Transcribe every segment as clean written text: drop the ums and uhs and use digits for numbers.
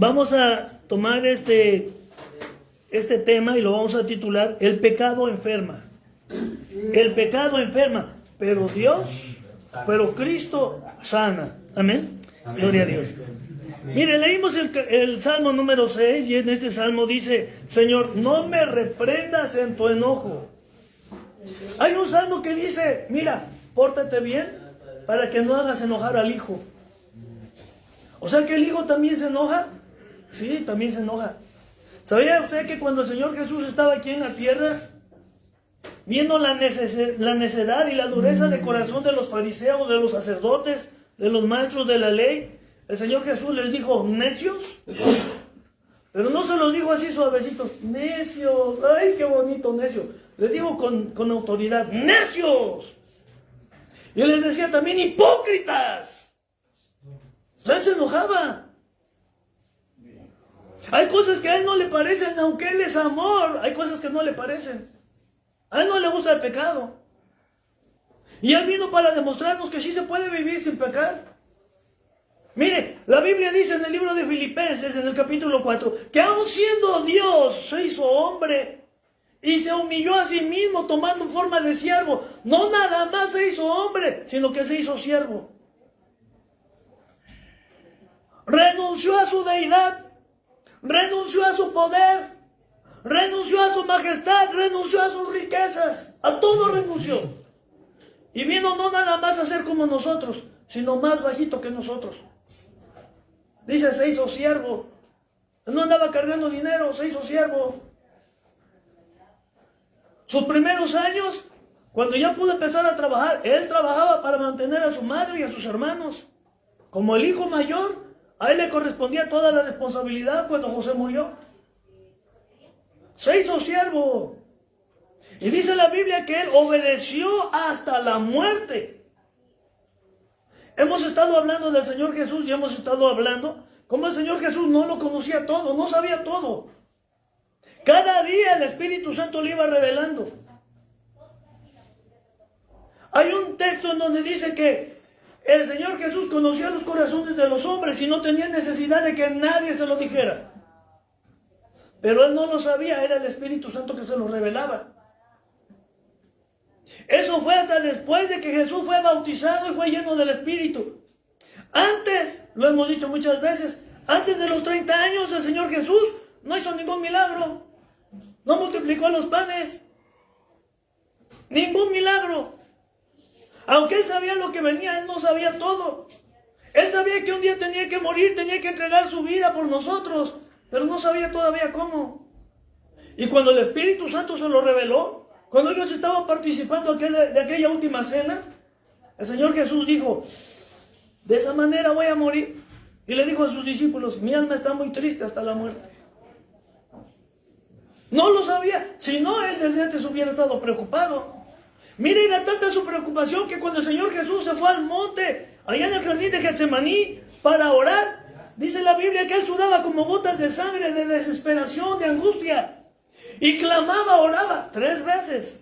Vamos a tomar este tema y lo vamos a titular El pecado enferma. El pecado enferma, pero Cristo sana. Amén. Amén. Gloria a Dios. Mire, leímos el Salmo número 6 y en este Salmo dice: Señor, no me reprendas en tu enojo. Hay un Salmo que dice: mira, pórtate bien para que no hagas enojar al hijo. O sea que el hijo también se enoja. Sí, también se enoja. ¿Sabía usted que cuando el Señor Jesús estaba aquí en la tierra, viendo la necedad y la dureza de corazón de los fariseos, de los sacerdotes, de los maestros de la ley, el Señor Jesús les dijo: necios? Pero no se los dijo así suavecitos: necios, ay, qué bonito necio. Les dijo con autoridad: necios. Y les decía también: hipócritas. Él se enojaba. Hay cosas que a él no le parecen, aunque él es amor. Hay cosas que no le parecen. A él no le gusta el pecado. Y él vino para demostrarnos que sí se puede vivir sin pecar. Mire, la Biblia dice en el libro de Filipenses, en el capítulo 4, que aun siendo Dios, se hizo hombre y se humilló a sí mismo tomando forma de siervo. No nada más se hizo hombre, sino que se hizo siervo. Renunció a su deidad, renunció a su poder, renunció a su majestad, renunció a sus riquezas, a todo renunció. Y vino no nada más a ser como nosotros, sino más bajito que nosotros. Dice: se hizo siervo. No andaba cargando dinero, se hizo siervo. Sus primeros años, cuando ya pudo empezar a trabajar, él trabajaba para mantener a su madre y a sus hermanos. Como el hijo mayor, a él le correspondía toda la responsabilidad cuando José murió. Se hizo siervo. Y dice la Biblia que él obedeció hasta la muerte. Hemos estado hablando del Señor Jesús y hemos estado hablando cómo el Señor Jesús no lo conocía todo, no sabía todo. Cada día el Espíritu Santo le iba revelando. Hay un texto en donde dice que el Señor Jesús conocía los corazones de los hombres y no tenía necesidad de que nadie se lo dijera. Pero él no lo sabía, era el Espíritu Santo que se lo revelaba. Eso fue hasta después de que Jesús fue bautizado y fue lleno del Espíritu. Antes, lo hemos dicho muchas veces, antes de los 30 años el Señor Jesús no hizo ningún milagro. No multiplicó los panes. Ningún milagro. Aunque él sabía lo que venía, él no sabía todo. Él sabía que un día tenía que morir, tenía que entregar su vida por nosotros, pero no sabía todavía cómo. Y cuando el Espíritu Santo se lo reveló, cuando ellos estaban participando de aquella última cena, el Señor Jesús dijo: de esa manera voy a morir. Y le dijo a sus discípulos: mi alma está muy triste hasta la muerte. No lo sabía, si no, él desde antes hubiera estado preocupado. Mire, era tanta su preocupación que cuando el Señor Jesús se fue al monte, allá en el jardín de Getsemaní, para orar, dice la Biblia que él sudaba como gotas de sangre, de desesperación, de angustia. Y clamaba, oraba 3 veces: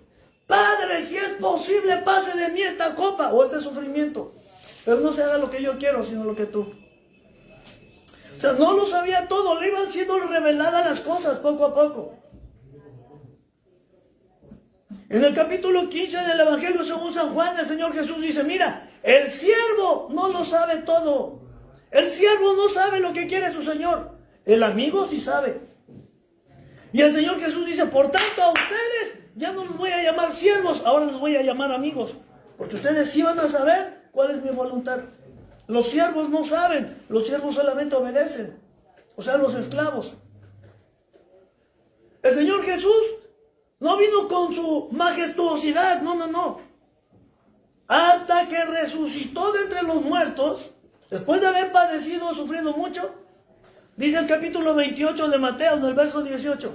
Padre, si es posible, pase de mí esta copa o este sufrimiento, pero no se haga lo que yo quiero, sino lo que tú. O sea, no lo sabía todo, le iban siendo reveladas las cosas poco a poco. En el capítulo 15 del Evangelio según San Juan, el Señor Jesús dice: mira, el siervo no lo sabe todo. El siervo no sabe lo que quiere su Señor. El amigo sí sabe. Y el Señor Jesús dice: por tanto, a ustedes ya no los voy a llamar siervos, ahora los voy a llamar amigos. Porque ustedes sí van a saber cuál es mi voluntad. Los siervos no saben, los siervos solamente obedecen. O sea, los esclavos. El Señor Jesús no vino con su majestuosidad, no. Hasta que resucitó de entre los muertos, después de haber padecido, sufrido mucho, dice el capítulo 28 de Mateo, en el verso 18: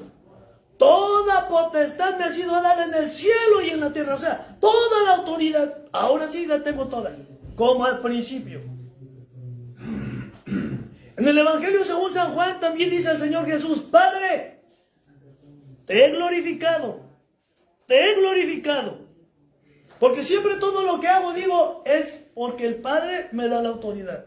toda potestad me ha sido dada en el cielo y en la tierra. O sea, toda la autoridad, ahora sí la tengo toda, como al principio. En el Evangelio según San Juan también dice el Señor Jesús: Padre, te he glorificado, porque siempre todo lo que hago, digo, es porque el Padre me da la autoridad.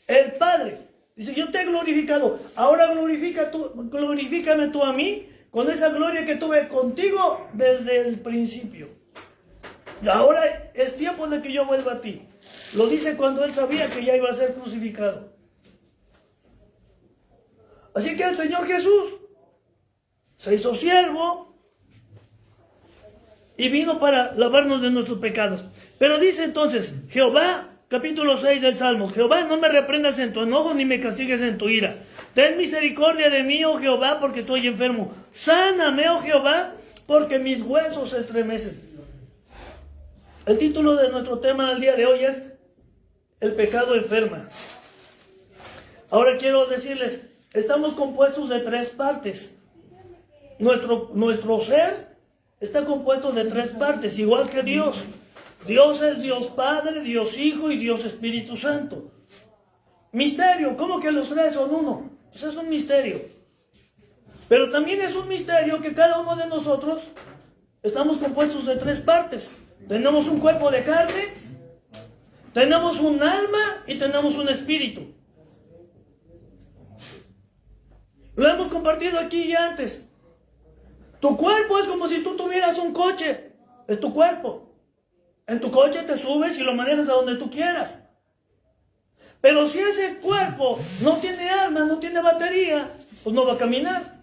El Padre Dice, yo te he glorificado, ahora glorifícame tú a mí con esa gloria que tuve contigo desde el principio. Y ahora es tiempo de que yo vuelva a ti. Lo dice cuando él sabía que ya iba a ser crucificado. Así que el Señor Jesús se hizo siervo y vino para lavarnos de nuestros pecados. Pero dice entonces, Jehová, capítulo 6 del Salmo, Jehová, no me reprendas en tu enojo ni me castigues en tu ira. Ten misericordia de mí, oh Jehová, porque estoy enfermo. Sáname, oh Jehová, porque mis huesos se estremecen. El título de nuestro tema del día de hoy es El pecado enferma. Ahora quiero decirles, estamos compuestos de tres partes. Nuestro ser está compuesto de tres partes, igual que Dios. Dios es Dios Padre, Dios Hijo y Dios Espíritu Santo. Misterio, ¿cómo que los tres son uno? Pues es un misterio. Pero también es un misterio que cada uno de nosotros estamos compuestos de tres partes. Tenemos un cuerpo de carne, tenemos un alma y tenemos un espíritu. Lo hemos compartido aquí ya antes. Tu cuerpo es como si tú tuvieras un coche. Es tu cuerpo. En tu coche te subes y lo manejas a donde tú quieras. Pero si ese cuerpo no tiene alma, no tiene batería, pues no va a caminar.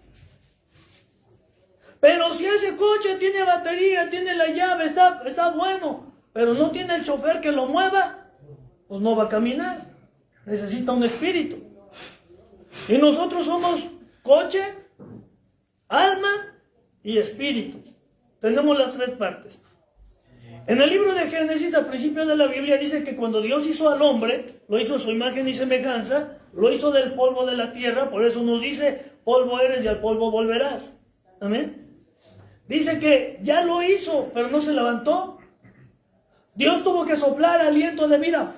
Pero si ese coche tiene batería, tiene la llave, está bueno, pero no tiene el chofer que lo mueva, pues no va a caminar. Necesita un espíritu. Y nosotros somos coche, alma y espíritu. Tenemos las tres partes. En el libro de Génesis, al principio de la Biblia, dice que cuando Dios hizo al hombre, lo hizo a su imagen y semejanza, lo hizo del polvo de la tierra, por eso nos dice, polvo eres y al polvo volverás. Amén. Dice que ya lo hizo, pero no se levantó. Dios tuvo que soplar aliento de vida.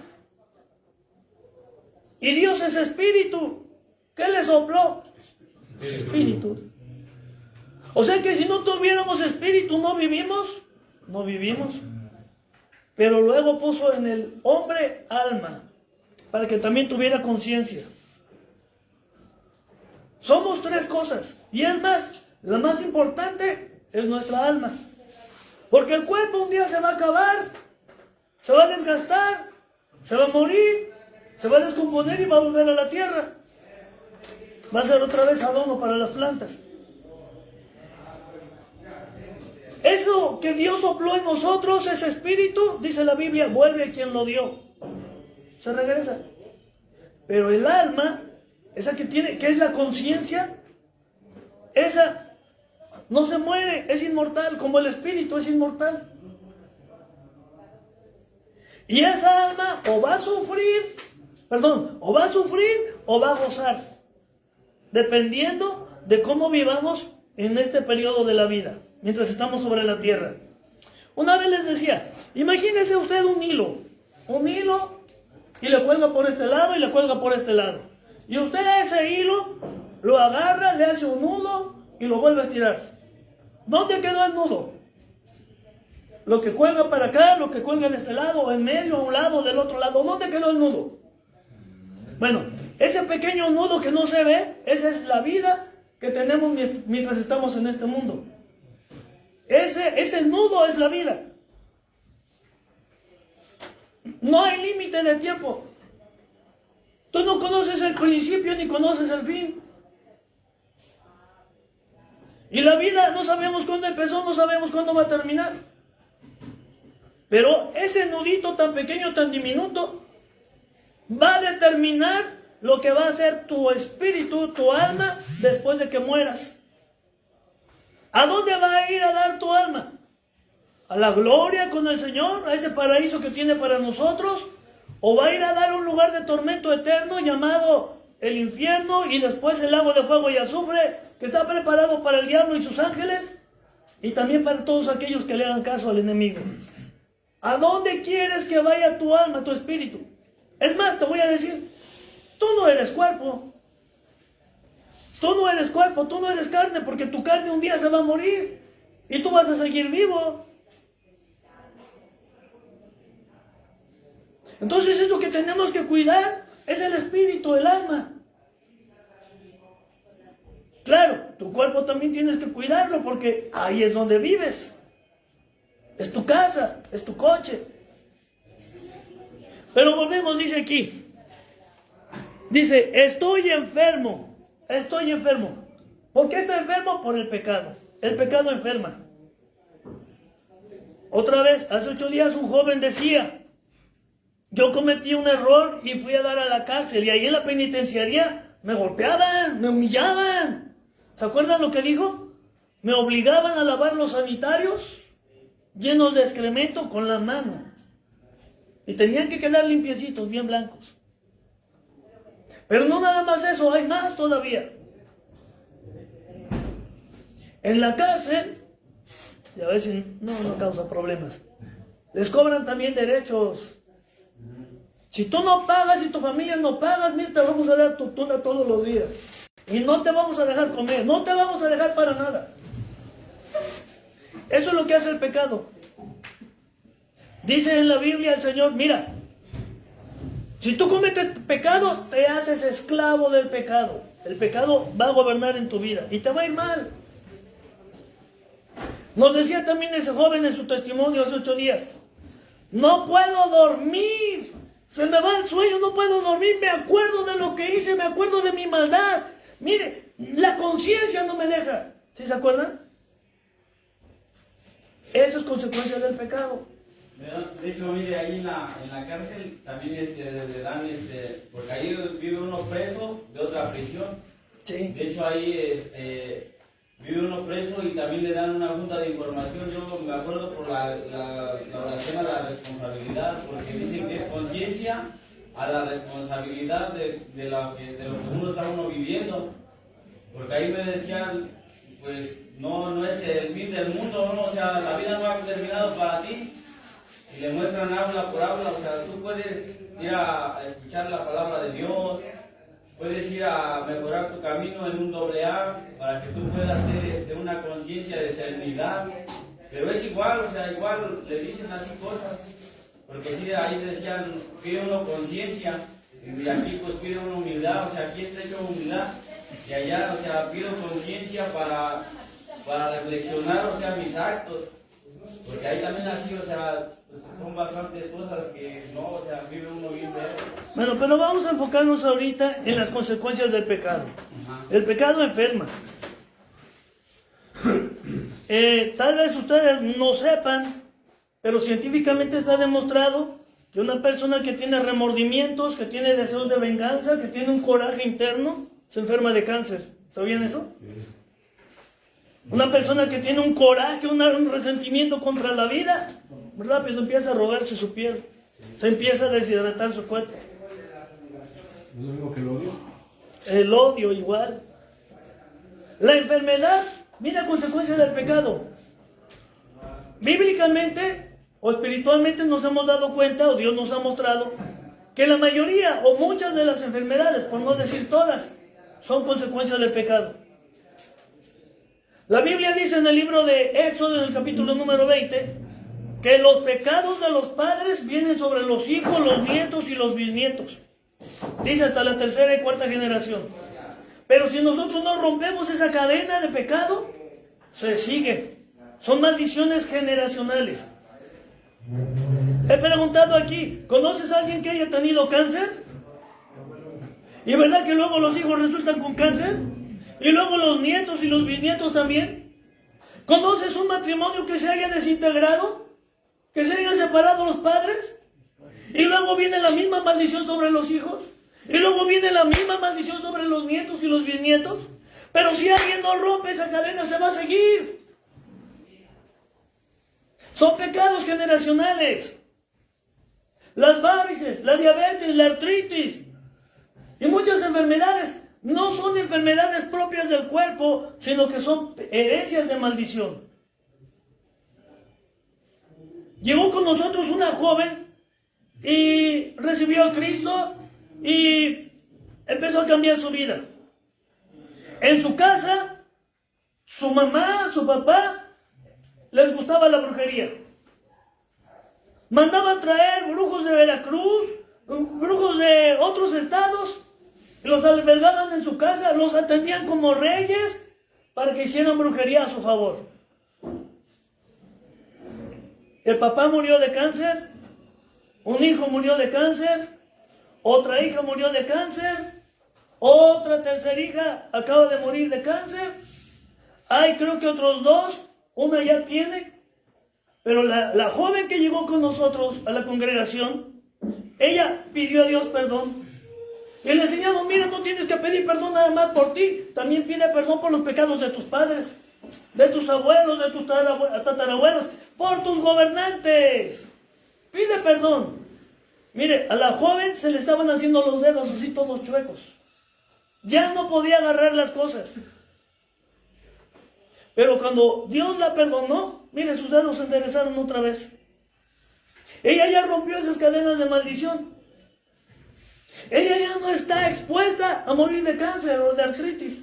Y Dios es espíritu. ¿Qué le sopló? Espíritu. O sea que si no tuviéramos espíritu, ¿no vivimos? No vivimos. Pero luego puso en el hombre alma, para que también tuviera conciencia. Somos tres cosas. Y es más, la más importante es nuestra alma. Porque el cuerpo un día se va a acabar, se va a desgastar, se va a morir, se va a descomponer y va a volver a la tierra. Va a ser otra vez abono para las plantas. Eso que Dios sopló en nosotros, ese espíritu, dice la Biblia, vuelve a quien lo dio. Se regresa. Pero el alma, esa que es la conciencia, esa no se muere, es inmortal, como el espíritu es inmortal. Y esa alma o va a sufrir o va a gozar, dependiendo de cómo vivamos en este periodo de la vida, mientras estamos sobre la tierra. Una vez les decía, imagínese usted un hilo, y le cuelga por este lado y le cuelga por este lado. Y usted a ese hilo lo agarra, le hace un nudo y lo vuelve a estirar. ¿Dónde quedó el nudo? Lo que cuelga para acá, lo que cuelga de este lado, en medio, a un lado, del otro lado. ¿Dónde quedó el nudo? Bueno, ese pequeño nudo que no se ve, esa es la vida que tenemos mientras estamos en este mundo. Ese nudo es la vida. No hay límite de tiempo. Tú no conoces el principio ni conoces el fin. Y la vida no sabemos cuándo empezó, no sabemos cuándo va a terminar. Pero ese nudito tan pequeño, tan diminuto, va a determinar lo que va a ser tu espíritu, tu alma, después de que mueras. ¿A dónde va a ir a dar tu alma? ¿A la gloria con el Señor? ¿A ese paraíso que tiene para nosotros? ¿O va a ir a dar un lugar de tormento eterno llamado el infierno y después el lago de fuego y azufre que está preparado para el diablo y sus ángeles y también para todos aquellos que le hagan caso al enemigo? ¿A dónde quieres que vaya tu alma, tu espíritu? Es más, te voy a decir, tú no eres cuerpo. Tú no eres cuerpo, tú no eres carne, porque tu carne un día se va a morir y tú vas a seguir vivo. Entonces, esto que tenemos que cuidar es el espíritu, el alma. Claro, tu cuerpo también tienes que cuidarlo porque ahí es donde vives. Es tu casa, es tu coche. Pero volvemos, dice aquí. Dice, estoy enfermo. Estoy enfermo. ¿Por qué está enfermo? Por el pecado. El pecado enferma. Otra vez, hace 8 días un joven decía, yo cometí un error y fui a dar a la cárcel. Y ahí en la penitenciaría me golpeaban, me humillaban. ¿Se acuerdan lo que dijo? Me obligaban a lavar los sanitarios llenos de excremento con la mano. Y tenían que quedar limpiecitos, bien blancos. Pero no nada más eso, hay más todavía. En la cárcel, y a ver si no causa problemas, les cobran también derechos. Si tú no pagas y tu familia no pagas, mira, te vamos a dar tu tuna todos los días. Y no te vamos a dejar comer, no te vamos a dejar para nada. Eso es lo que hace el pecado. Dice en la Biblia el Señor, mira, si tú cometes pecado, te haces esclavo del pecado. El pecado va a gobernar en tu vida y te va a ir mal. Nos decía también ese joven en su testimonio hace 8 días, no puedo dormir, se me va el sueño, no puedo dormir, me acuerdo de lo que hice, me acuerdo de mi maldad. Mire, la conciencia no me deja. ¿Sí se acuerdan? Eso es consecuencia del pecado. De hecho, mire, ahí en la cárcel también le dan, porque ahí vive uno preso de otra prisión. Sí. De hecho, ahí vive uno preso y también le dan una junta de información. Yo me acuerdo por la oración a la responsabilidad, porque dicen que es conciencia a la responsabilidad de lo que uno está viviendo. Porque ahí me decían, pues no es el fin del mundo, ¿no? O sea, la vida no ha terminado para ti. Y le muestran habla por habla, o sea, tú puedes ir a escuchar la palabra de Dios, puedes ir a mejorar tu camino en un AA para que tú puedas hacer una conciencia de serenidad, pero es igual, o sea, igual le dicen así cosas, porque sí, ahí decían, pide uno conciencia, y aquí pues pide una humildad, o sea, aquí está hecho humildad, y allá, o sea, pido conciencia para reflexionar, o sea, mis actos. Porque ahí también así, o sea, pues son bastantes cosas que no, o sea, vive uno bien feo. Bueno, pero vamos a enfocarnos ahorita en las consecuencias del pecado. El pecado enferma. Tal vez ustedes no sepan, pero científicamente está demostrado que una persona que tiene remordimientos, que tiene deseos de venganza, que tiene un coraje interno, se enferma de cáncer. ¿Sabían eso? Una persona que tiene un coraje, un resentimiento contra la vida, rápido empieza a robarse su piel, se empieza a deshidratar su cuerpo. ¿No es lo mismo que el odio? El odio igual. La enfermedad viene a consecuencia del pecado. Bíblicamente o espiritualmente nos hemos dado cuenta, o Dios nos ha mostrado, que la mayoría o muchas de las enfermedades, por no decir todas, son consecuencias del pecado. La Biblia dice en el libro de Éxodo, en el capítulo número 20, que los pecados de los padres vienen sobre los hijos, los nietos y los bisnietos. Dice hasta la 3ª y 4ª generación. Pero si nosotros no rompemos esa cadena de pecado, se sigue. Son maldiciones generacionales. He preguntado aquí, ¿conoces a alguien que haya tenido cáncer? ¿Y verdad que luego los hijos resultan con cáncer? ¿Y luego los nietos y los bisnietos también? ¿Conoces un matrimonio que se haya desintegrado? ¿Que se hayan separado los padres? ¿Y luego viene la misma maldición sobre los hijos? ¿Y luego viene la misma maldición sobre los nietos y los bisnietos? Pero si alguien no rompe esa cadena, se va a seguir. Son pecados generacionales. Las varices, la diabetes, la artritis y muchas enfermedades no son enfermedades propias del cuerpo, sino que son herencias de maldición. Llegó con nosotros una joven y recibió a Cristo y empezó a cambiar su vida. En su casa, su mamá, su papá, les gustaba la brujería. Mandaban traer brujos de Veracruz, brujos de otros estados, los albergaban en su casa, los atendían como reyes para que hicieran brujería a su favor. El papá murió de cáncer, un hijo murió de cáncer, otra hija murió de cáncer, otra tercera hija acaba de morir de cáncer. Hay creo que otros dos, una ya tiene, pero la joven que llegó con nosotros a la congregación, ella pidió a Dios perdón. Y le enseñamos, mira, no tienes que pedir perdón nada más por ti, también pide perdón por los pecados de tus padres, de tus abuelos, de tus tatarabuelos, por tus gobernantes. Pide perdón. Mire, a la joven se le estaban haciendo los dedos así todos chuecos. Ya no podía agarrar las cosas. Pero cuando Dios la perdonó, mire, sus dedos se enderezaron otra vez. Ella ya rompió esas cadenas de maldición. Ella ya no está expuesta a morir de cáncer o de artritis.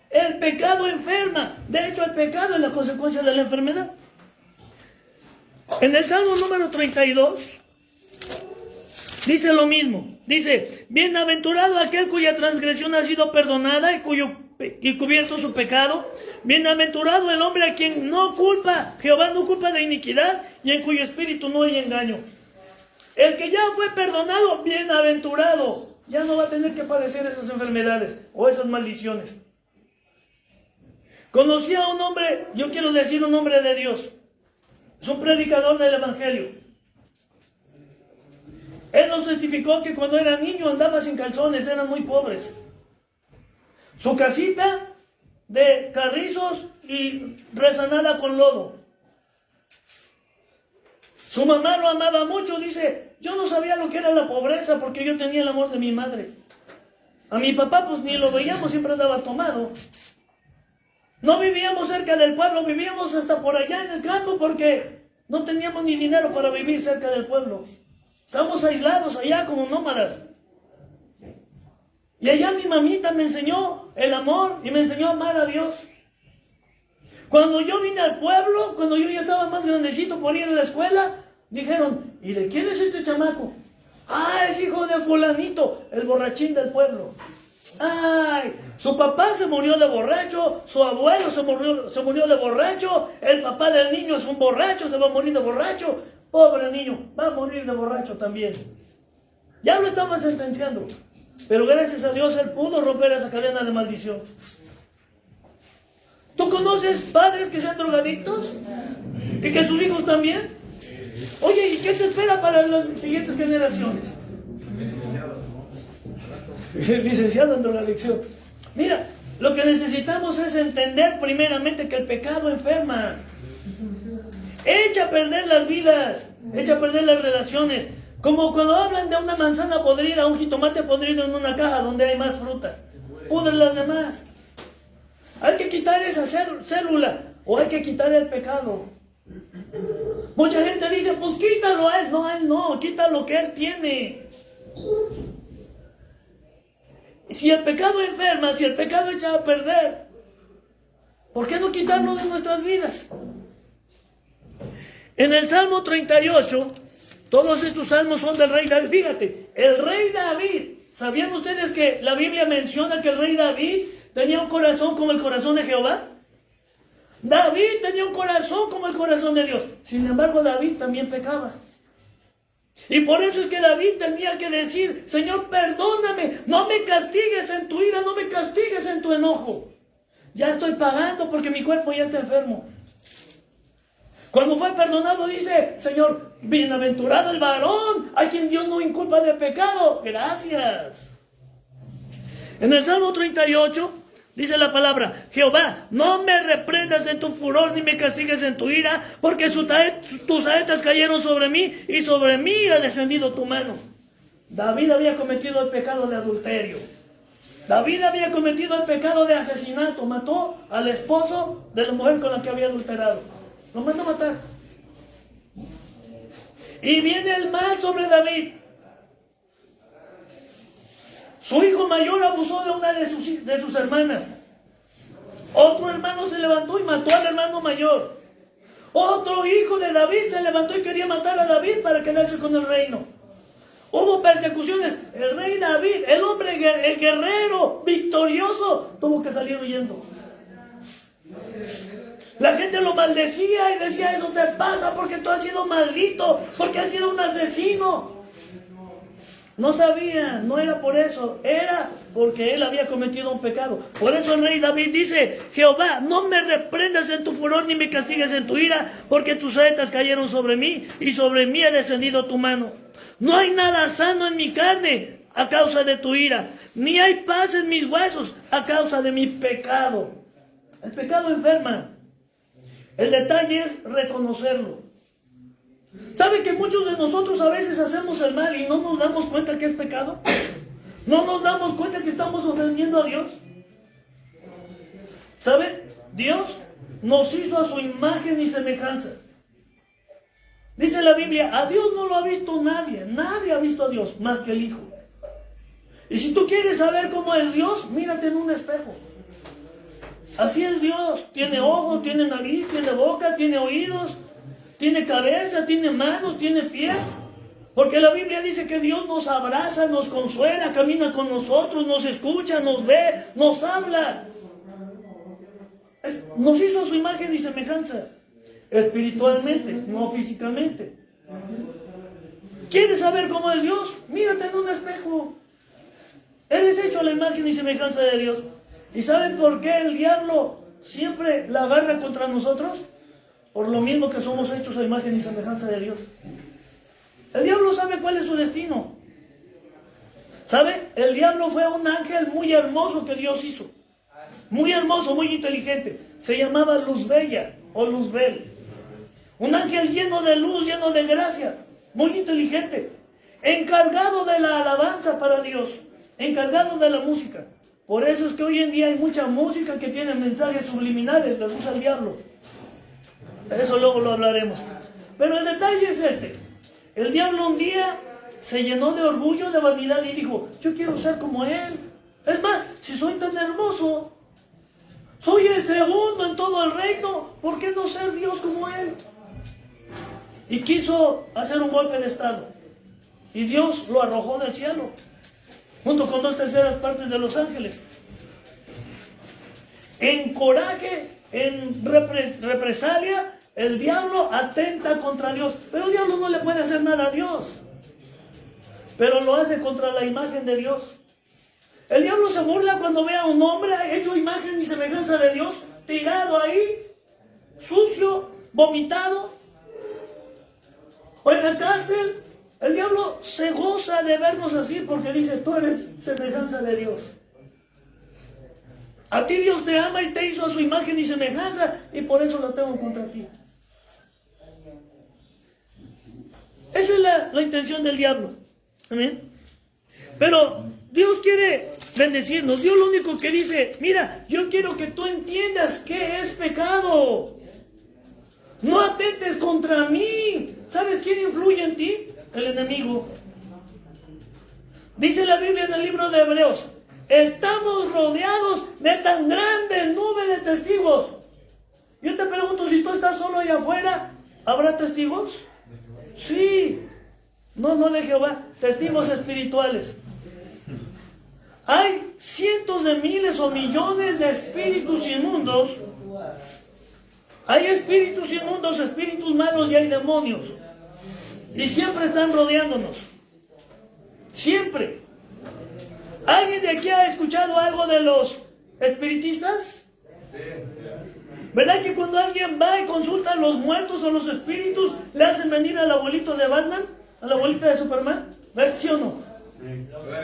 El pecado enferma. De hecho, el pecado es la consecuencia de la enfermedad. En el Salmo número 32 dice lo mismo. Dice, bienaventurado aquel cuya transgresión ha sido perdonada y cubierto su pecado. Bienaventurado el hombre a quien no culpa, Jehová no culpa de iniquidad, y en cuyo espíritu no hay engaño. El que ya fue perdonado, bienaventurado, ya no va a tener que padecer esas enfermedades o esas maldiciones. Conocí a un hombre, yo quiero decir un hombre de Dios, es un predicador del evangelio. Él nos testificó que cuando era niño andaba sin calzones, eran muy pobres. Su casita de carrizos y rezanada con lodo. Su mamá lo amaba mucho, dice, yo no sabía lo que era la pobreza porque yo tenía el amor de mi madre. A mi papá pues ni lo veíamos, siempre andaba tomado. No vivíamos cerca del pueblo, vivíamos hasta por allá en el campo porque no teníamos ni dinero para vivir cerca del pueblo. Estábamos aislados allá como nómadas. Y allá mi mamita me enseñó el amor y me enseñó a amar a Dios. Cuando yo vine al pueblo, cuando yo ya estaba más grandecito por ir a la escuela, dijeron, ¿y de quién es este chamaco? Ah, es hijo de fulanito, el borrachín del pueblo. Ay, su papá se murió de borracho, su abuelo se murió de borracho, el papá del niño es un borracho, se va a morir de borracho. Pobre niño, va a morir de borracho también. Ya lo estaban sentenciando. Pero gracias a Dios él pudo romper esa cadena de maldición. ¿Tú conoces padres que sean drogadictos? ¿Y que sus hijos también? Oye, ¿y qué se espera para las siguientes generaciones? Licenciado en drogadicción. Mira, lo que necesitamos es entender primeramente que el pecado enferma. Echa a perder las vidas, echa a perder las relaciones. Como cuando hablan de una manzana podrida, un jitomate podrido en una caja donde hay más fruta. Pudren las demás. Hay que quitar esa célula o hay que quitar el pecado. Mucha gente dice, pues quítalo a él. No, a él no, quita lo que él tiene. Si el pecado enferma, si el pecado echa a perder, ¿por qué no quitarlo de nuestras vidas? En el Salmo 38, todos estos salmos son del rey David. Fíjate, el rey David, ¿sabían ustedes que la Biblia menciona que el rey David tenía un corazón como el corazón de Jehová? David tenía un corazón como el corazón de Dios. Sin embargo, David también pecaba. Y por eso es que David tenía que decir, Señor, perdóname, no me castigues en tu ira, no me castigues en tu enojo. Ya estoy pagando porque mi cuerpo ya está enfermo. Cuando fue perdonado dice, Señor, bienaventurado el varón, a quien Dios no inculpa de pecado. Gracias. En el Salmo 38 dice la palabra, Jehová, no me reprendas en tu furor ni me castigues en tu ira, porque tus saetas cayeron sobre mí y sobre mí ha descendido tu mano. David había cometido el pecado de adulterio. David había cometido el pecado de asesinato. Mató al esposo de la mujer con la que había adulterado. Lo mandó a matar. Y viene el mal sobre David. Su hijo mayor abusó de una de sus hermanas. Otro hermano se levantó y mató al hermano mayor. Otro hijo de David se levantó y quería matar a David para quedarse con el reino. Hubo persecuciones. El rey David, el hombre, el guerrero victorioso, tuvo que salir huyendo. La gente lo maldecía y decía: eso te pasa porque tú has sido maldito, porque has sido un asesino. No sabía, no era por eso, era porque él había cometido un pecado. Por eso el rey David dice: Jehová, no me reprendas en tu furor ni me castigues en tu ira, porque tus saetas cayeron sobre mí y sobre mí ha descendido tu mano. No hay nada sano en mi carne a causa de tu ira, ni hay paz en mis huesos a causa de mi pecado. El pecado enferma. El detalle es reconocerlo. ¿Sabe que muchos de nosotros a veces hacemos el mal y no nos damos cuenta que es pecado? ¿No nos damos cuenta que estamos ofendiendo a Dios? ¿Sabe? Dios nos hizo a su imagen y semejanza. Dice la Biblia: a Dios no lo ha visto nadie. Nadie ha visto a Dios más que el Hijo. Y si tú quieres saber cómo es Dios, mírate en un espejo. Así es Dios. Tiene ojos, tiene nariz, tiene boca, tiene oídos, tiene cabeza, tiene manos, tiene pies. Porque la Biblia dice que Dios nos abraza, nos consuela, camina con nosotros, nos escucha, nos ve, nos habla. Nos hizo a su imagen y semejanza. Espiritualmente, no físicamente. ¿Quieres saber cómo es Dios? Mírate en un espejo. Eres hecho a la imagen y semejanza de Dios. ¿Y saben por qué el diablo siempre la agarra contra nosotros? Por lo mismo que somos hechos a imagen y semejanza de Dios. El diablo sabe cuál es su destino. ¿Sabe? El diablo fue un ángel muy hermoso que Dios hizo. Muy hermoso, muy inteligente. Se llamaba Luzbella o Luzbel. Un ángel lleno de luz, lleno de gracia. Muy inteligente. Encargado de la alabanza para Dios. Encargado de la música. Por eso es que hoy en día hay mucha música que tiene mensajes subliminales. Las usa el diablo. Eso luego lo hablaremos. Pero el detalle es este. El diablo un día se llenó de orgullo, de vanidad y dijo: yo quiero ser como él. Es más, si soy tan hermoso, soy el segundo en todo el reino, ¿por qué no ser Dios como él? Y quiso hacer un golpe de estado. Y Dios lo arrojó del cielo, junto con 2/3 partes de los ángeles. En coraje, en represalia, el diablo atenta contra Dios. Pero el diablo no le puede hacer nada a Dios. Pero lo hace contra la imagen de Dios. El diablo se burla cuando ve a un hombre hecho imagen y semejanza de Dios, tirado ahí, sucio, vomitado, o en la cárcel. El diablo se goza de vernos así porque dice: tú eres semejanza de Dios. A ti Dios te ama y te hizo a su imagen y semejanza, y por eso lo tengo contra ti. Esa es la intención del diablo. Amén. Pero Dios quiere bendecirnos. Dios lo único que dice: mira, yo quiero que tú entiendas qué es pecado. No atentes contra mí. ¿Sabes quién influye en ti? El enemigo. Dice la Biblia en el libro de Hebreos: estamos rodeados de tan grande nube de testigos. Yo te pregunto, si tú estás solo allá afuera, ¿habrá testigos? Sí. No de Jehová, testigos espirituales. Hay cientos de miles o millones de espíritus inmundos. Hay espíritus inmundos, espíritus malos y hay demonios. Y siempre están rodeándonos. Siempre. ¿Alguien de aquí ha escuchado algo de los espiritistas? ¿Verdad que cuando alguien va y consulta a los muertos o los espíritus, le hacen venir al abuelito de Batman, a la abuelita de Superman? ¿Sí o no?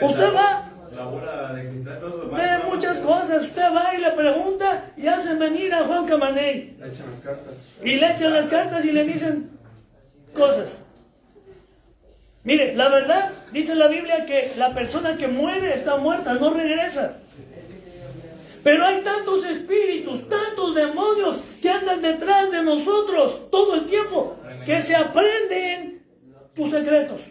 Usted va, la bola de cristal, todo lo ve muchas cosas. Usted va y le pregunta y hacen venir a Juan Camaney. Le echan las cartas. Y le echan las cartas y le dicen cosas. Mire, la verdad, dice la Biblia que la persona que muere está muerta, no regresa. Pero hay tantos espíritus, tantos demonios que andan detrás de nosotros todo el tiempo, que se aprenden tus secretos.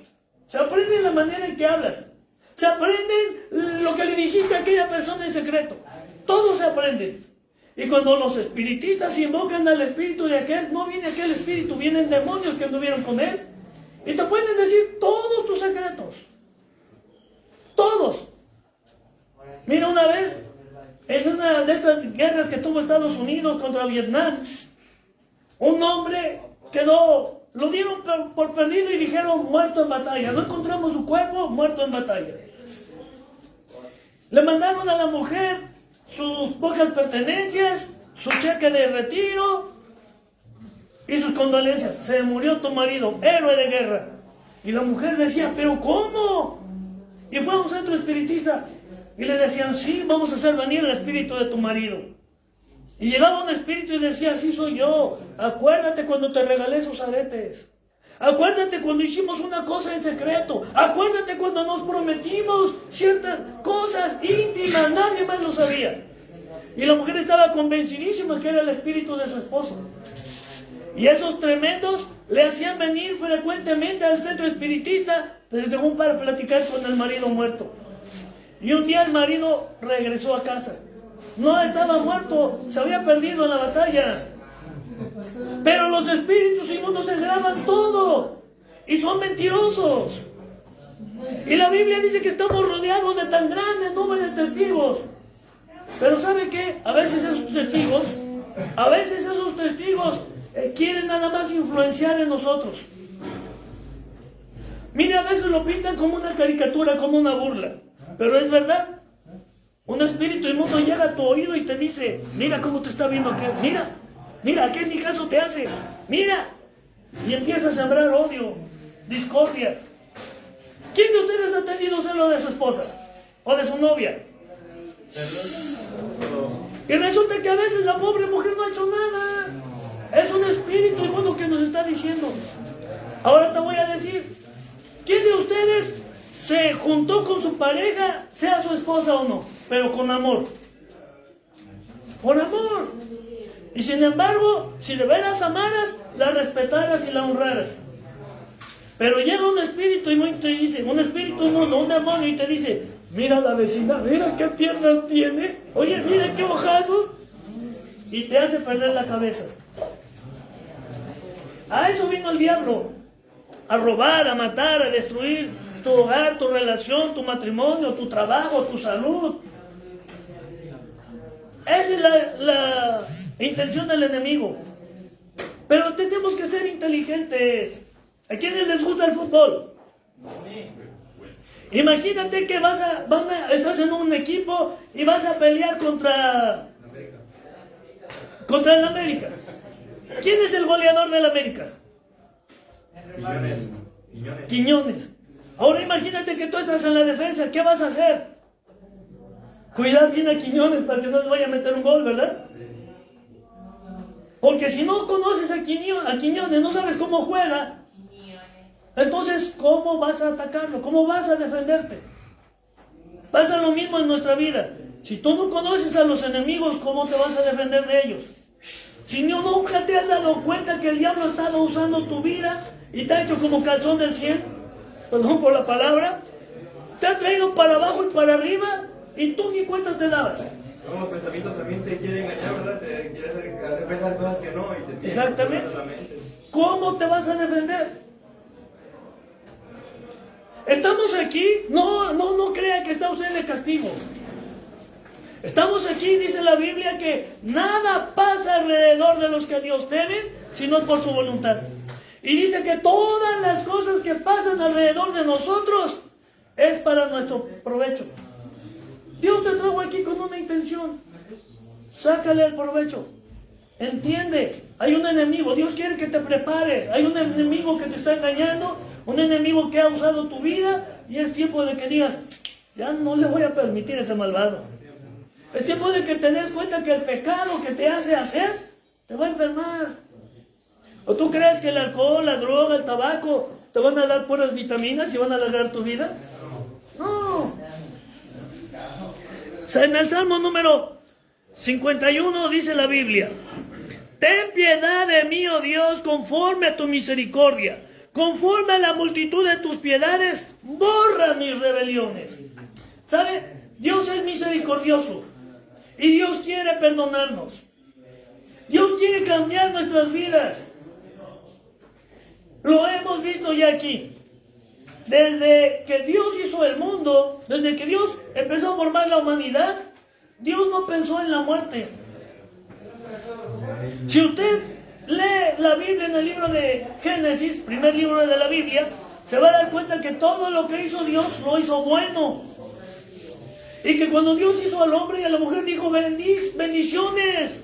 Se aprenden la manera en que hablas. Se aprenden lo que le dijiste a aquella persona en secreto. Todo se aprende. Y cuando los espiritistas invocan al espíritu de aquel, no viene aquel espíritu, vienen demonios que anduvieron con él. Y te pueden decir todos tus secretos. todos. Mira, una vez, en una de estas guerras que tuvo Estados Unidos contra Vietnam, un hombre lo dieron por perdido y dijeron muerto en batalla. No encontramos su cuerpo, muerto en batalla. Le mandaron a la mujer sus pocas pertenencias, su cheque de retiro y sus condolencias. Se murió tu marido, héroe de guerra. Y la mujer decía, ¿pero cómo? Y fue a un centro espiritista y le decían, sí, vamos a hacer venir el espíritu de tu marido. Y llegaba un espíritu y decía, así soy yo. Acuérdate cuando te regalé esos aretes. Acuérdate cuando hicimos una cosa en secreto. Acuérdate cuando nos prometimos ciertas cosas íntimas. Nadie más lo sabía. Y la mujer estaba convencidísima que era el espíritu de su esposo. Y esos tremendos le hacían venir frecuentemente al centro espiritista, según para platicar con el marido muerto. Y un día el marido regresó a casa. No estaba muerto, se había perdido en la batalla. Pero los espíritus inmundos se graban todo y son mentirosos. Y la Biblia dice que estamos rodeados de tan grande nube de testigos. Pero ¿sabe qué? A veces esos testigos quieren nada más influenciar en nosotros. Mire, a veces lo pintan como una caricatura, como una burla. Pero es verdad. Un espíritu inmundo llega a tu oído y te dice, mira cómo te está viendo aquel, mira, aquel ni caso te hace, mira. Y empieza a sembrar odio, discordia. ¿Quién de ustedes ha tenido celo de su esposa o de su novia? Y resulta que a veces la pobre mujer no ha hecho nada. Es un espíritu inmundo que nos está diciendo. Ahora te voy a decir, ¿quién de ustedes se juntó con su pareja, sea su esposa o no, pero con amor? Por amor. Y sin embargo, si de veras amaras, la respetaras y la honraras. Pero llega un espíritu inmundo y te dice, un demonio y te dice, mira la vecina, mira qué piernas tiene, oye, mira qué ojazos, y te hace perder la cabeza. A eso vino el diablo, a robar, a matar, a destruir tu hogar, tu relación, tu matrimonio, tu trabajo, tu salud. Esa es la intención del enemigo. Pero tenemos que ser inteligentes. ¿A quiénes les gusta el fútbol? Imagínate que estás en un equipo y vas a pelear contra el América. ¿Quién es el goleador del América? Quiñones. Ahora imagínate que tú estás en la defensa. ¿Qué vas a hacer? Cuidar bien a Quiñones para que no les vaya a meter un gol, ¿verdad? Porque si no conoces a Quiñones, no sabes cómo juega, entonces ¿cómo vas a atacarlo? ¿Cómo vas a defenderte? Pasa lo mismo en nuestra vida. Si tú no conoces a los enemigos, ¿cómo te vas a defender de ellos? Si nunca te has dado cuenta que el diablo ha estado usando tu vida y te ha hecho como calzón del 100, perdón por la palabra, te ha traído para abajo y para arriba y tú ni cuenta te dabas. Los pensamientos también te quieren engañar, ¿verdad? Te quieren hacer pensar cosas que no y te tienen. Exactamente. ¿Cómo te vas a defender? Estamos aquí, no crea que está usted de castigo. Estamos aquí, dice la Biblia, que nada pasa alrededor de los que a Dios temen, sino por su voluntad. Y dice que todas las cosas que pasan alrededor de nosotros es para nuestro provecho. Dios te trajo aquí con una intención. Sácale el provecho. Entiende, hay un enemigo. Dios quiere que te prepares. Hay un enemigo que te está engañando, un enemigo que ha usado tu vida, y es tiempo de que digas, ya no le voy a permitir a ese malvado. Es tiempo de que te des cuenta que el pecado que te hace hacer te va a enfermar. ¿O tú crees que el alcohol, la droga, el tabaco te van a dar puras vitaminas y van a alargar tu vida? No. En el Salmo número 51 dice la Biblia, ten piedad de mí, oh Dios, conforme a tu misericordia, conforme a la multitud de tus piedades, borra mis rebeliones. ¿Sabe? Dios es misericordioso y Dios quiere perdonarnos. Dios quiere cambiar nuestras vidas. Lo hemos visto ya aquí. desde que Dios hizo el mundo, desde que Dios empezó a formar la humanidad, Dios no pensó en la muerte. Si usted lee la Biblia en el libro de Génesis, primer libro de la Biblia, se va a dar cuenta que todo lo que hizo Dios lo hizo bueno. Y que cuando Dios hizo al hombre y a la mujer dijo, bendiciones,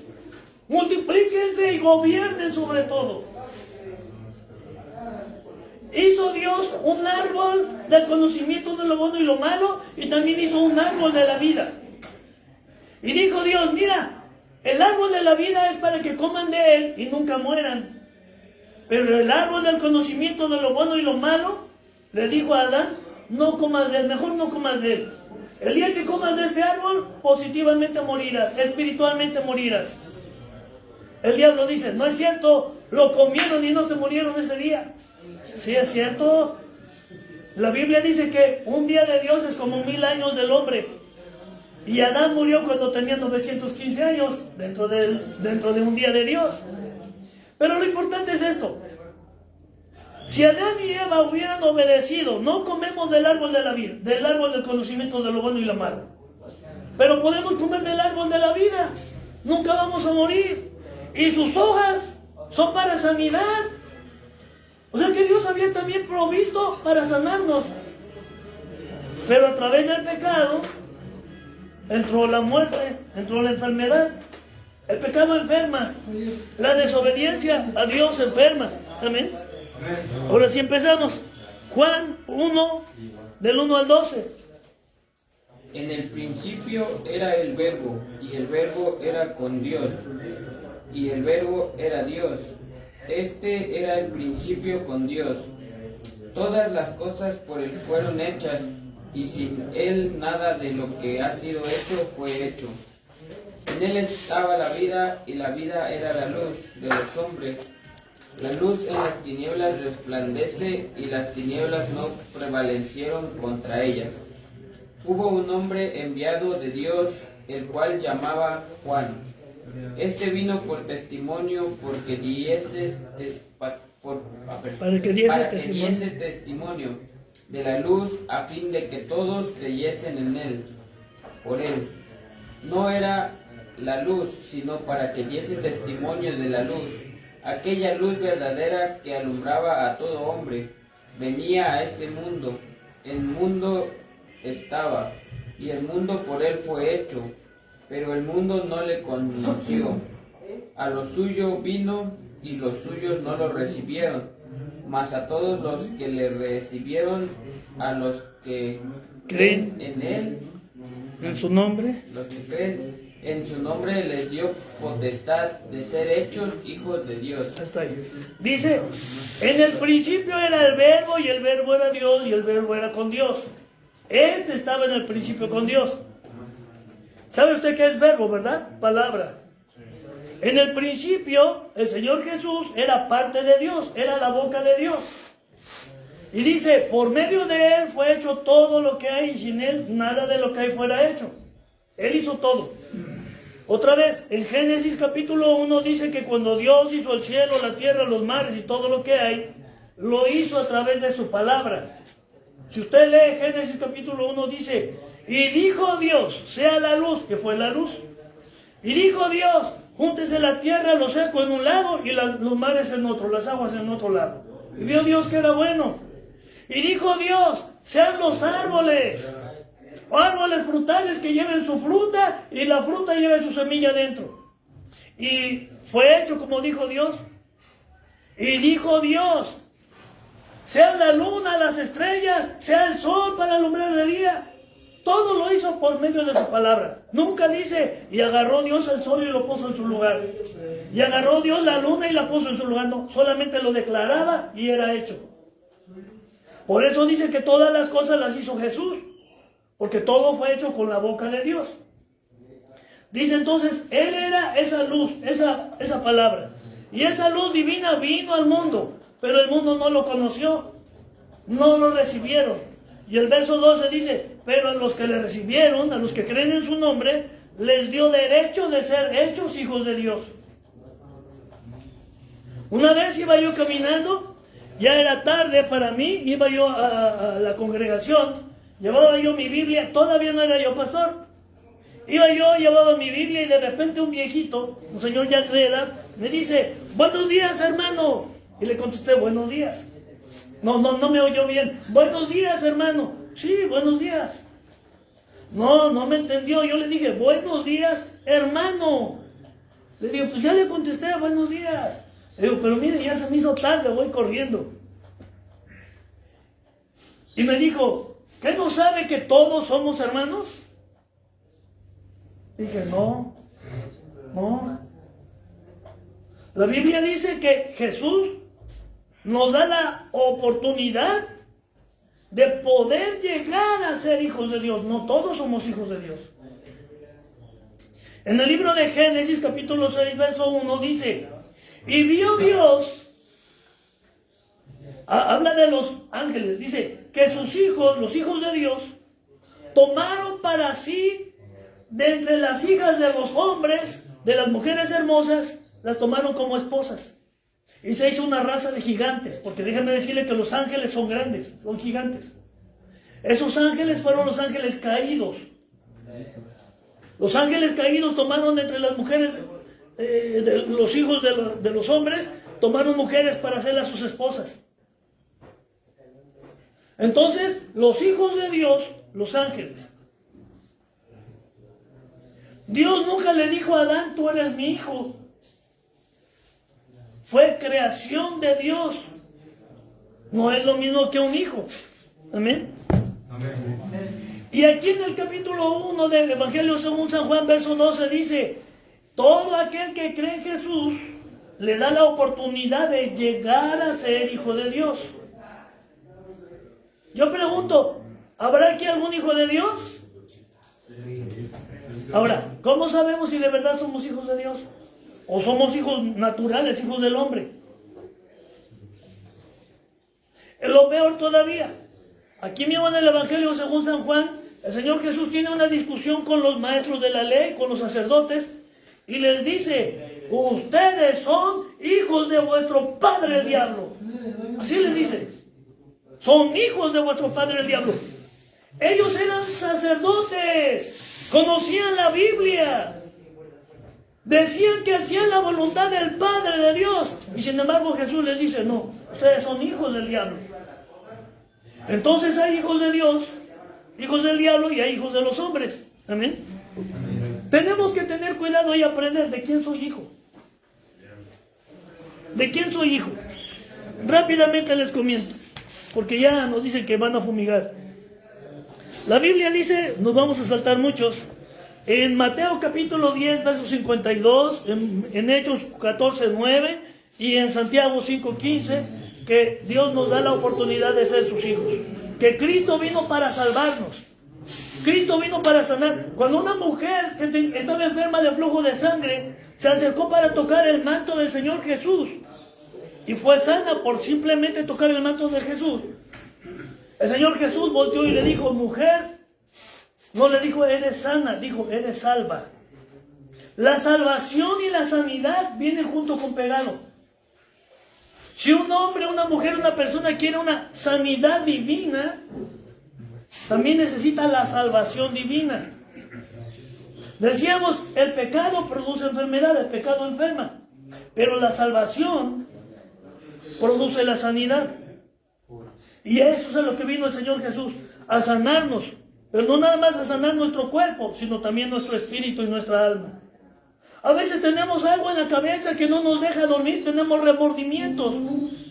multiplíquense y gobiernen sobre todo. Hizo Dios un árbol del conocimiento de lo bueno y lo malo, y también hizo un árbol de la vida. Y dijo Dios, mira, el árbol de la vida es para que coman de él y nunca mueran. Pero el árbol del conocimiento de lo bueno y lo malo, le dijo a Adán, no comas de él, mejor no comas de él. El día que comas de este árbol, positivamente morirás, espiritualmente morirás. El diablo dice, no es cierto, lo comieron y no se murieron ese día. Sí, es cierto. La Biblia dice que un día de Dios es como 1000 años del hombre. Y Adán murió cuando tenía 915 años, dentro de un día de Dios. Pero lo importante es esto. Si Adán y Eva hubieran obedecido, no comemos del árbol de la vida, del árbol del conocimiento de lo bueno y lo malo. Pero podemos comer del árbol de la vida. Nunca vamos a morir. Y sus hojas son para sanidad. O sea que Dios había también provisto para sanarnos. Pero a través del pecado entró la muerte, entró la enfermedad. El pecado enferma. La desobediencia a Dios enferma. Amén. Ahora sí empezamos. Juan 1, del 1 al 12. En el principio era el Verbo, y el Verbo era con Dios, y el Verbo era Dios. Este era el principio con Dios. Todas las cosas por él fueron hechas, y sin él nada de lo que ha sido hecho fue hecho. En él estaba la vida, y la vida era la luz de los hombres. La luz en las tinieblas resplandece, y las tinieblas no prevalecieron contra ellas. Hubo un hombre enviado de Dios, el cual llamaba Juan. Este vino por testimonio, porque para que diese testimonio de la luz, a fin de que todos creyesen en él, por él. No era la luz, sino para que diese testimonio de la luz. Aquella luz verdadera que alumbraba a todo hombre, venía a este mundo. El mundo estaba, y el mundo por él fue hecho, pero el mundo no le conoció. A lo suyo vino, y los suyos no lo recibieron. Mas a todos los que le recibieron, a los que creen en él, en su nombre, los que creen en su nombre, les dio potestad de ser hechos hijos de Dios. Hasta ahí. Dice, en el principio era el Verbo, y el Verbo era Dios, y el Verbo era con Dios. Este estaba en el principio con Dios. ¿Sabe usted qué es verbo, verdad? Palabra. En el principio, el Señor Jesús era parte de Dios, era la boca de Dios. Y dice, por medio de Él fue hecho todo lo que hay, y sin Él nada de lo que hay fuera hecho. Él hizo todo. Otra vez, en Génesis capítulo 1 dice que cuando Dios hizo el cielo, la tierra, los mares y todo lo que hay, lo hizo a través de su palabra. Si usted lee Génesis capítulo 1 dice, y dijo Dios, sea la luz, que fue la luz. Y dijo Dios, júntese la tierra, lo seco en un lado y los mares en otro, las aguas en otro lado. Y vio Dios que era bueno. Y dijo Dios, sean los árboles frutales que lleven su fruta, y la fruta lleve su semilla dentro. Y fue hecho como dijo Dios. Y dijo Dios, sea la luna, las estrellas, sea el sol para alumbrar de día. Todo lo hizo por medio de su palabra. Nunca dice, y agarró Dios el sol y lo puso en su lugar. Y agarró Dios la luna y la puso en su lugar. No, solamente lo declaraba y era hecho. Por eso dice que todas las cosas las hizo Jesús. Porque todo fue hecho con la boca de Dios. Dice entonces, Él era esa luz, esa palabra. Y esa luz divina vino al mundo, pero el mundo no lo conoció, no lo recibieron. Y el verso 12 dice, pero a los que le recibieron, a los que creen en su nombre, les dio derecho de ser hechos hijos de Dios. Una vez iba yo caminando Ya era tarde para mí, iba yo a la congregación, llevaba yo mi Biblia, todavía no era yo pastor. Iba yo, llevaba mi Biblia y de repente un viejito, un señor ya de edad, me dice, buenos días, hermano. Y le contesté, buenos días. No me oyó bien. Buenos días, hermano. Sí, buenos días. No me entendió. Yo le dije, buenos días, hermano. Le digo, pues ya le contesté, buenos días. Le digo, pero mire, ya se me hizo tarde, voy corriendo. Y me dijo, ¿qué no sabe que todos somos hermanos? Dije, no. La Biblia dice que Jesús nos da la oportunidad de poder llegar a ser hijos de Dios. No todos somos hijos de Dios. En el libro de Génesis, capítulo 6, verso 1, dice, y vio Dios, habla de los ángeles, dice que sus hijos, los hijos de Dios, tomaron para sí de entre las hijas de los hombres, de las mujeres hermosas, las tomaron como esposas. Y se hizo una raza de gigantes, porque déjenme decirle que los ángeles son grandes, son gigantes. Esos ángeles fueron los ángeles caídos. Los ángeles caídos tomaron entre las mujeres, de los hijos de los hombres, tomaron mujeres para hacerlas sus esposas. Entonces, los hijos de Dios, los ángeles. Dios nunca le dijo a Adán, tú eres mi hijo. Fue creación de Dios. No es lo mismo que un hijo. Amén. Y aquí en el capítulo 1 del Evangelio según San Juan, verso 12, dice, todo aquel que cree en Jesús le da la oportunidad de llegar a ser hijo de Dios. Yo pregunto, ¿habrá aquí algún hijo de Dios? Ahora, ¿cómo sabemos si de verdad somos hijos de Dios? ¿O somos hijos naturales, hijos del hombre? Es lo peor todavía. Aquí mismo en el Evangelio según San Juan, el Señor Jesús tiene una discusión con los maestros de la ley, con los sacerdotes, y les dice, ustedes son hijos de vuestro padre el diablo. Así les dice, son hijos de vuestro padre el diablo. Ellos eran sacerdotes, conocían la Biblia, decían que hacían la voluntad del Padre de Dios, y sin embargo Jesús les dice, no, ustedes son hijos del diablo. Entonces hay hijos de Dios, hijos del diablo, y hay hijos de los hombres. Amén. Tenemos que tener cuidado y aprender de quién soy hijo. ¿De quién soy hijo? Rápidamente les comento, porque ya nos dicen que van a fumigar. La Biblia dice, nos vamos a saltar muchos, en Mateo capítulo 10, verso 52, en Hechos 14, 9 y en Santiago 5, 15, que Dios nos da la oportunidad de ser sus hijos. Que Cristo vino para salvarnos. Cristo vino para sanar. Cuando una mujer que estaba enferma de flujo de sangre se acercó para tocar el manto del Señor Jesús y fue sana por simplemente tocar el manto de Jesús, el Señor Jesús volteó y le dijo, mujer, no le dijo eres sana, dijo eres salva. La salvación y la sanidad vienen junto con pegado. Si un hombre, una mujer, una persona quiere una sanidad divina, también necesita la salvación divina. Decíamos, el pecado produce enfermedad, el pecado enferma, pero la salvación produce la sanidad. Y eso es a lo que vino el Señor Jesús, a sanarnos, pero no nada más a sanar nuestro cuerpo, sino también nuestro espíritu y nuestra alma. A veces tenemos algo en la cabeza que no nos deja dormir, tenemos remordimientos.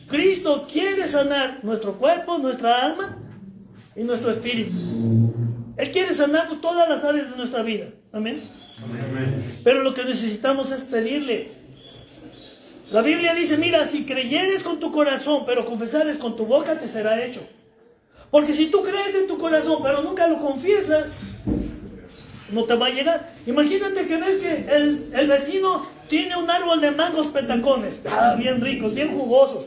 Cristo quiere sanar nuestro cuerpo, nuestra alma y nuestro espíritu. Él quiere sanarnos todas las áreas de nuestra vida. Amén. Amén. Pero lo que necesitamos es pedirle. La Biblia dice, mira, si creyeres con tu corazón, pero confesares con tu boca, te será hecho. Porque si tú crees en tu corazón, pero nunca lo confiesas, no te va a llegar. Imagínate que ves que el vecino tiene un árbol de mangos petacones, bien ricos, bien jugosos,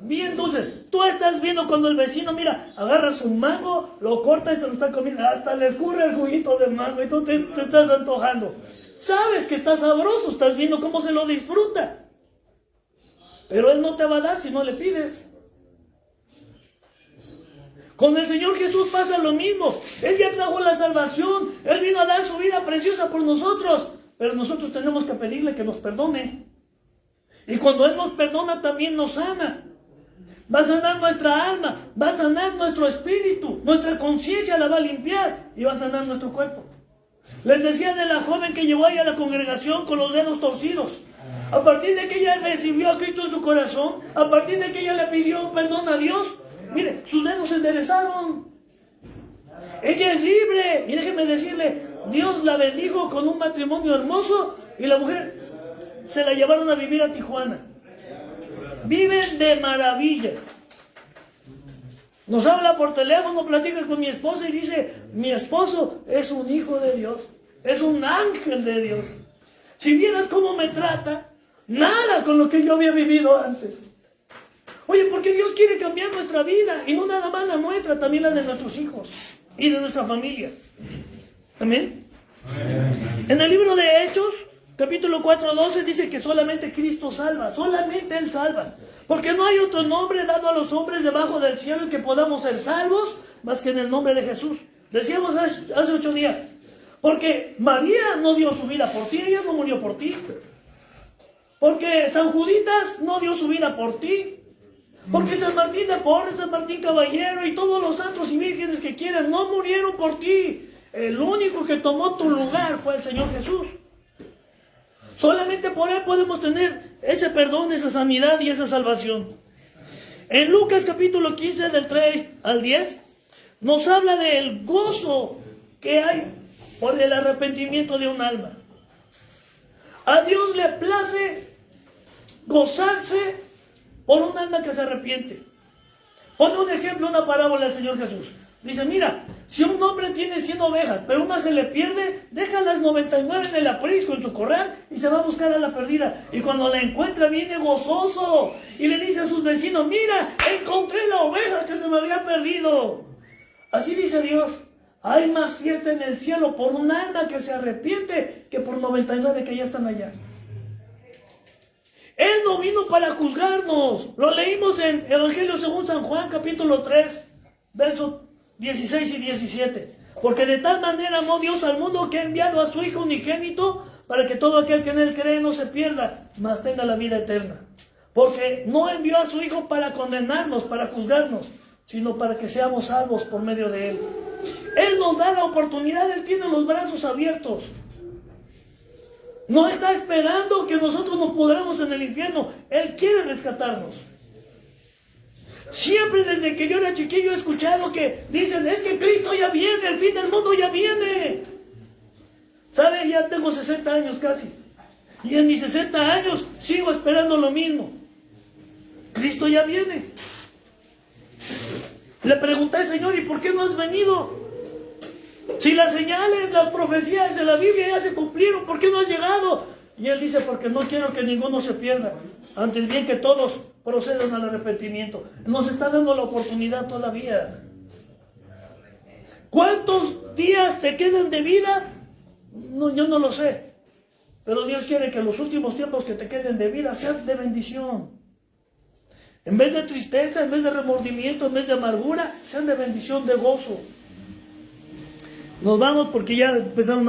bien dulces. Tú estás viendo cuando el vecino, mira, agarra su mango, lo corta y se lo está comiendo, hasta le escurre el juguito de mango y tú te estás antojando. Sabes que está sabroso, estás viendo cómo se lo disfruta. Pero él no te va a dar si no le pides. Con el Señor Jesús pasa lo mismo. Él ya trajo la salvación. Él vino a dar su vida preciosa por nosotros. Pero nosotros tenemos que pedirle que nos perdone. Y cuando Él nos perdona, también nos sana. Va a sanar nuestra alma. Va a sanar nuestro espíritu. Nuestra conciencia la va a limpiar. Y va a sanar nuestro cuerpo. Les decía de la joven que llegó ahí a la congregación con los dedos torcidos. A partir de que ella recibió a Cristo en su corazón, a partir de que ella le pidió perdón a Dios, mire, sus dedos se enderezaron. Ella es libre. Y déjeme decirle, Dios la bendijo con un matrimonio hermoso y la mujer se la llevaron a vivir a Tijuana. Viven de maravilla. Nos habla por teléfono, platica con mi esposa y dice, mi esposo es un hijo de Dios, es un ángel de Dios. Si vieras cómo me trata, nada con lo que yo había vivido antes. Oye, porque Dios quiere cambiar nuestra vida, y no nada más la nuestra, también la de nuestros hijos y de nuestra familia. Amén. En el libro de Hechos, capítulo 4:12, dice que solamente Cristo salva, solamente Él salva. Porque no hay otro nombre dado a los hombres debajo del cielo en que podamos ser salvos, más que en el nombre de Jesús. Decíamos hace 8 días, porque María no dio su vida por ti, ella no murió por ti. Porque San Juditas no dio su vida por ti. Porque San Martín de Porres, San Martín Caballero y todos los santos y vírgenes que quieran no murieron por ti. El único que tomó tu lugar fue el Señor Jesús. Solamente por Él podemos tener ese perdón, esa sanidad y esa salvación. En Lucas capítulo 15 del 3 al 10 nos habla del gozo que hay por el arrepentimiento de un alma. A Dios le place gozarse por un alma que se arrepiente. Pone un ejemplo, una parábola al Señor Jesús. Dice, mira, si un hombre tiene 100 ovejas, pero una se le pierde, deja las 99 en el aprisco, en su corral, y se va a buscar a la perdida. Y cuando la encuentra, viene gozoso, y le dice a sus vecinos, mira, encontré la oveja que se me había perdido. Así dice Dios, hay más fiesta en el cielo por un alma que se arrepiente, que por 99 que ya están allá. Él no vino para juzgarnos. Lo leímos en Evangelio según San Juan, capítulo 3, versos 16 y 17. Porque de tal manera amó Dios al mundo que ha enviado a su Hijo unigénito para que todo aquel que en Él cree no se pierda, mas tenga la vida eterna. Porque no envió a su Hijo para condenarnos, para juzgarnos, sino para que seamos salvos por medio de Él. Él nos da la oportunidad, Él tiene los brazos abiertos. No está esperando que nosotros nos pudramos en el infierno. Él quiere rescatarnos. Siempre desde que yo era chiquillo he escuchado que dicen, es que Cristo ya viene, el fin del mundo ya viene. ¿Sabe? Ya tengo 60 años casi. Y en mis 60 años sigo esperando lo mismo. Cristo ya viene. Le pregunté al Señor, ¿y por qué no has venido? Si las señales, las profecías de la Biblia ya se cumplieron, ¿por qué no has llegado? Y Él dice, porque no quiero que ninguno se pierda. Antes bien que todos procedan al arrepentimiento. Nos está dando la oportunidad todavía. ¿Cuántos días te quedan de vida? No, yo no lo sé. Pero Dios quiere que los últimos tiempos que te queden de vida sean de bendición. En vez de tristeza, en vez de remordimiento, en vez de amargura, sean de bendición, de gozo. Nos vamos porque ya empezaron a